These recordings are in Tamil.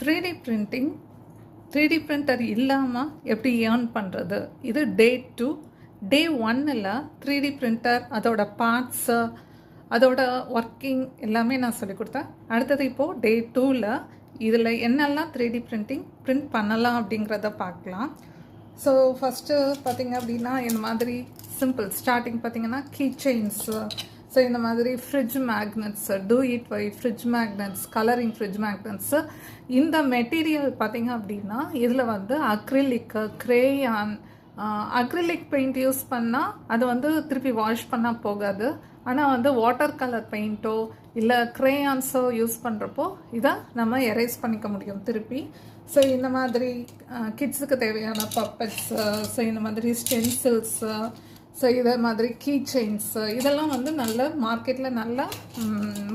3D பிரிண்டிங் 3D பிரிண்டர் இல்லாமல் எப்படி ஏர்ன் பண்ணுறது, இது டே 2. டே 1ல் 3D பிரிண்டர் அதோட பார்ட்ஸு அதோட ஒர்க்கிங் எல்லாமே நான் சொல்லிக் கொடுத்தேன். அடுத்தது இப்போது டே 2ல் இதில் என்னெல்லாம் 3D பிரிண்டிங் பிரிண்ட் பண்ணலாம் அப்படிங்கிறத பார்க்கலாம். ஸோ ஃபஸ்ட்டு பார்த்திங்க அப்படின்னா இந்த மாதிரி சிம்பிள் ஸ்டார்டிங் பார்த்திங்கன்னா கீ செயின்ஸு, ஸோ இந்த மாதிரி fridge magnets, do it why fridge magnets, colouring fridge magnets. இந்த மெட்டீரியல் பார்த்திங்க அப்படின்னா இதில் வந்து acrylic, crayon, acrylic paint use பண்ணால் அது வந்து திருப்பி வாஷ் பண்ணால் போகாது. ஆனால் வந்து வாட்டர் கலர் பெயிண்ட்டோ இல்லை க்ரேயான்ஸோ யூஸ் பண்ணுறப்போ இதை நம்ம எரேஸ் பண்ணிக்க முடியும் திருப்பி. ஸோ இந்த மாதிரி கிட்ஸுக்கு தேவையான பப்பட்ஸு, ஸோ இந்த மாதிரி ஸ்டென்சில்ஸு, ஸோ இதே மாதிரி கீ செயின்ஸு, இதெல்லாம் வந்து நல்ல மார்க்கெட்டில் நல்ல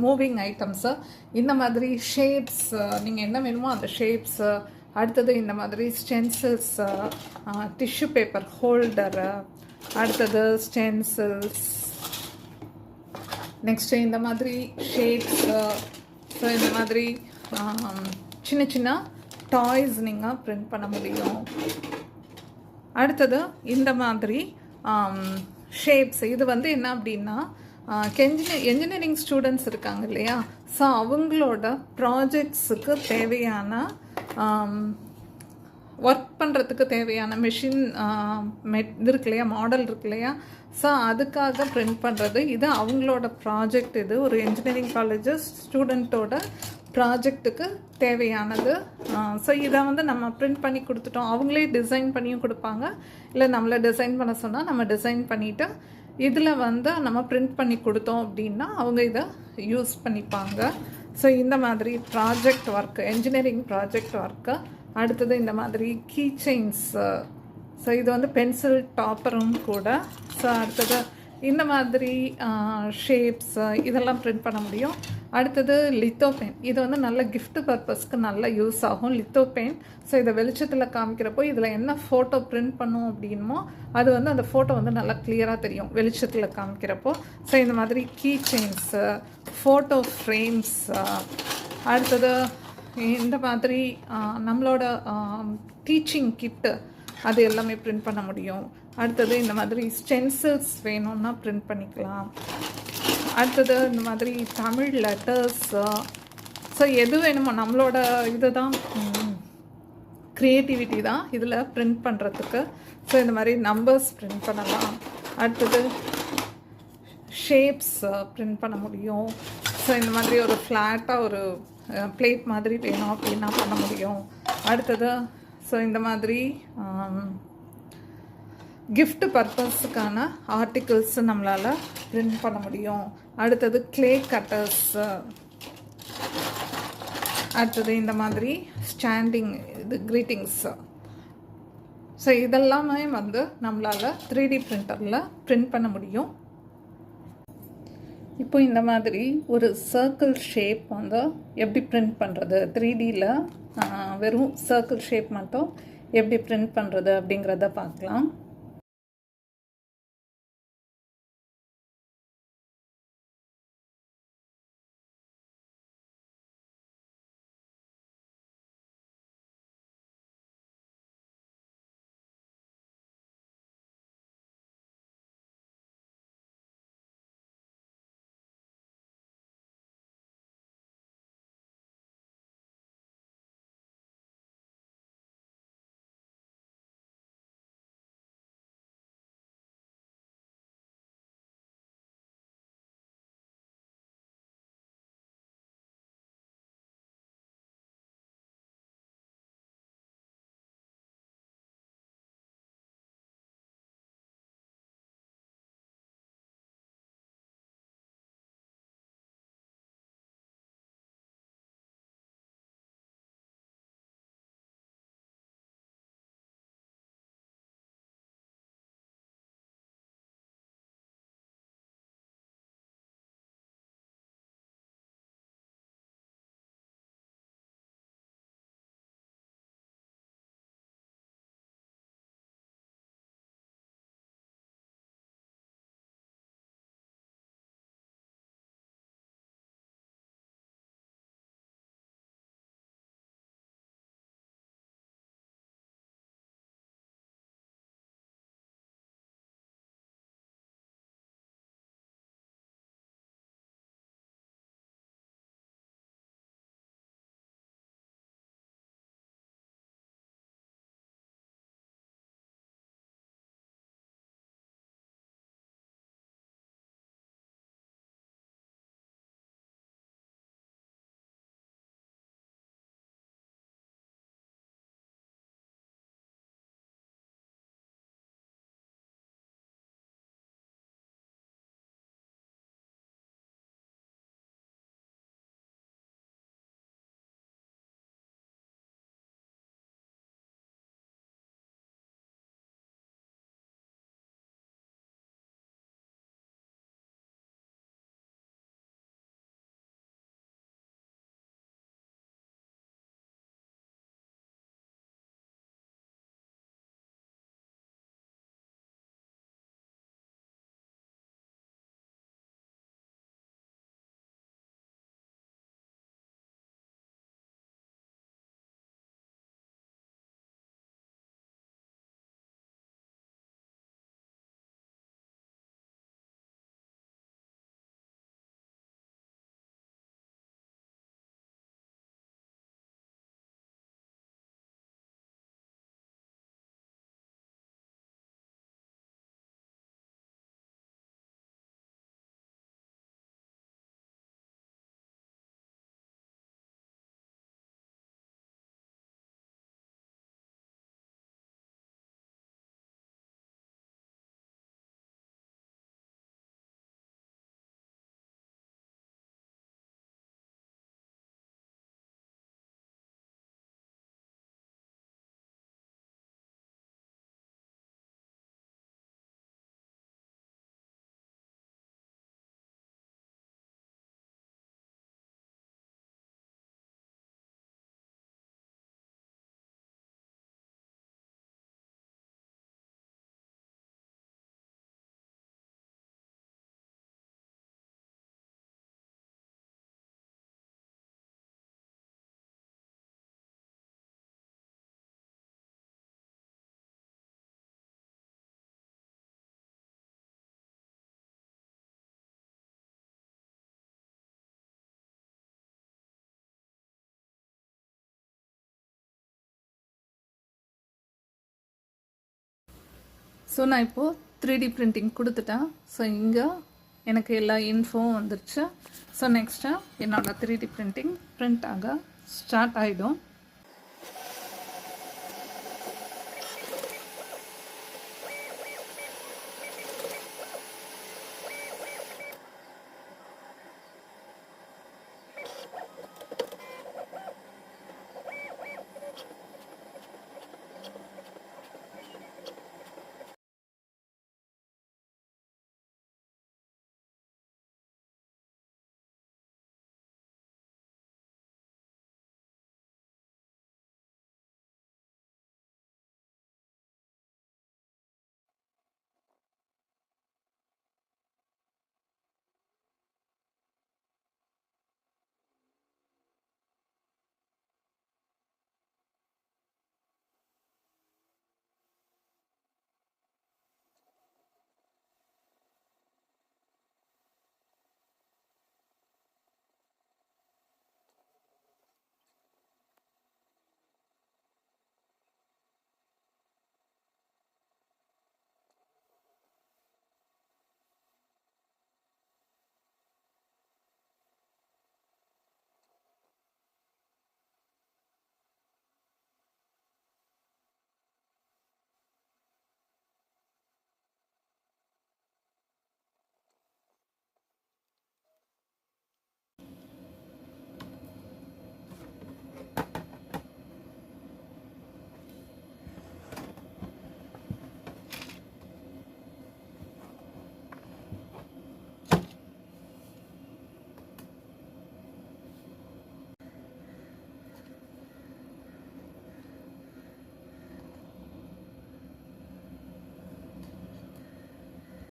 மூவிங் ஐட்டம்ஸு. இந்த மாதிரி ஷேப்ஸ், நீங்கள் என்ன வேணுமோ அந்த ஷேப்ஸு. அடுத்தது இந்த மாதிரி ஸ்டென்சில்ஸு, டிஷ்யூ பேப்பர் ஹோல்டரு, அடுத்தது ஸ்டென்சில்ஸ், நெக்ஸ்ட்டு இந்த மாதிரி ஷேப்ஸு, ஸோ இந்த மாதிரி சின்ன சின்ன டாய்ஸ் நீங்கள் பிரிண்ட் பண்ண முடியும். அடுத்தது இந்த மாதிரி ஷேப்ஸ். இது வந்து என்ன அப்படின்னா என்ஜினியரிங் ஸ்டூடெண்ட்ஸ் இருக்காங்க இல்லையா, ஸோ அவங்களோட ப்ராஜெக்ட்ஸுக்கு தேவையான ஒர்க் பண்ணுறதுக்கு தேவையான மிஷின் இது இருக்கு இல்லையா, மாடல் இருக்கு இல்லையா, ஸோ அதுக்காக பிரிண்ட் பண்ணுறது. இது அவங்களோட ப்ராஜெக்ட். இது ஒரு இன்ஜினியரிங் காலேஜஸ் ஸ்டூடெண்ட்டோட ப்ராஜெக்ட்டுக்கு தேவையானது. ஸோ இதை வந்து நம்ம பிரிண்ட் பண்ணி கொடுத்துட்டோம். அவங்களே டிசைன் பண்ணியும் கொடுப்பாங்க, இல்லை நம்மளை டிசைன் பண்ண சொன்னால் நம்ம டிசைன் பண்ணிவிட்டு இதில் வந்து நம்ம பிரிண்ட் பண்ணி கொடுத்தோம் அப்படின்னா அவங்க இதை யூஸ் பண்ணிப்பாங்க. ஸோ இந்த மாதிரி project work, engineering project work. அடுத்தது இந்த மாதிரி கீ செயின்ஸு, ஸோ இது வந்து பென்சில் டாப்பரும் கூட. ஸோ அடுத்தது இந்த மாதிரி ஷேப்ஸு இதெல்லாம் பிரிண்ட் பண்ண முடியும். அடுத்தது லித்தோ பென். இது வந்து நல்ல கிஃப்ட் பர்பஸ்க்கு நல்ல யூஸ் ஆகும் லித்தோ பென். ஸோ இதை வெளிச்சத்தில் காமிக்கிறப்போ இதில் என்ன ஃபோட்டோ பிரிண்ட் பண்ணும் அப்படின்மோ அது வந்து அந்த ஃபோட்டோ வந்து நல்லா கிளியராக தெரியும் வெளிச்சத்தில் காமிக்கிறப்போ. ஸோ இந்த மாதிரி கீ செயின்ஸு, ஃபோட்டோ ஃப்ரேம்ஸ், அடுத்தது இந்த மாதிரி நம்மளோட டீச்சிங் கிட்டு அது எல்லாமே பிரிண்ட் பண்ண முடியும். அடுத்தது இந்த மாதிரி ஸ்டென்சில்ஸ் வேணும்னா பிரிண்ட் பண்ணிக்கலாம். அடுத்தது இந்த மாதிரி தமிழ் லெட்டர்ஸு, ஸோ எது வேணுமோ நம்மளோட இது தான் க்ரியேட்டிவிட்டி தான் இதில் பிரிண்ட் பண்ணுறதுக்கு. ஸோ இந்த மாதிரி நம்பர்ஸ் பிரிண்ட் பண்ணலாம். அடுத்தது ஷேப்ஸ் பிரிண்ட் பண்ண முடியும். ஸோ இந்த மாதிரி ஒரு ஃப்ளாட்டாக ஒரு பிளேட் மாதிரி வேணும் அப்படின்னா பண்ண முடியும். அடுத்தது ஸோ இந்த மாதிரி கிஃப்ட் பர்பஸுக்கான ஆர்டிகிள்ஸ் நம்மளால் பிரிண்ட் பண்ண முடியும். அடுத்தது கிளே கட்டர்ஸு, அடுத்தது இந்த மாதிரி ஸ்டாண்டிங் இது க்ரீட்டிங்ஸு. ஸோ இதெல்லாமே வந்து நம்மளால் 3D பிரிண்டரில் பிரிண்ட் பண்ண முடியும். இப்போ இந்த மாதிரி ஒரு சர்க்கிள் ஷேப் வந்து எப்படி பிரிண்ட் பண்ணுறது, 3Dயில் வெறும் சர்க்கிள் ஷேப் மட்டும் எப்படி பிரிண்ட் பண்ணுறது அப்படிங்கிறத பார்க்கலாம். ஸோ நான் இப்போது 3D பிரிண்டிங் கொடுத்துட்டேன். ஸோ இங்கே எனக்கு எல்லா இன்ஃபோவும் வந்துருச்சு. ஸோ நெக்ஸ்ட்டு என்னோடய 3D பிரிண்டிங் பிரிண்ட் ஆக ஸ்டார்ட் ஆகிடும்.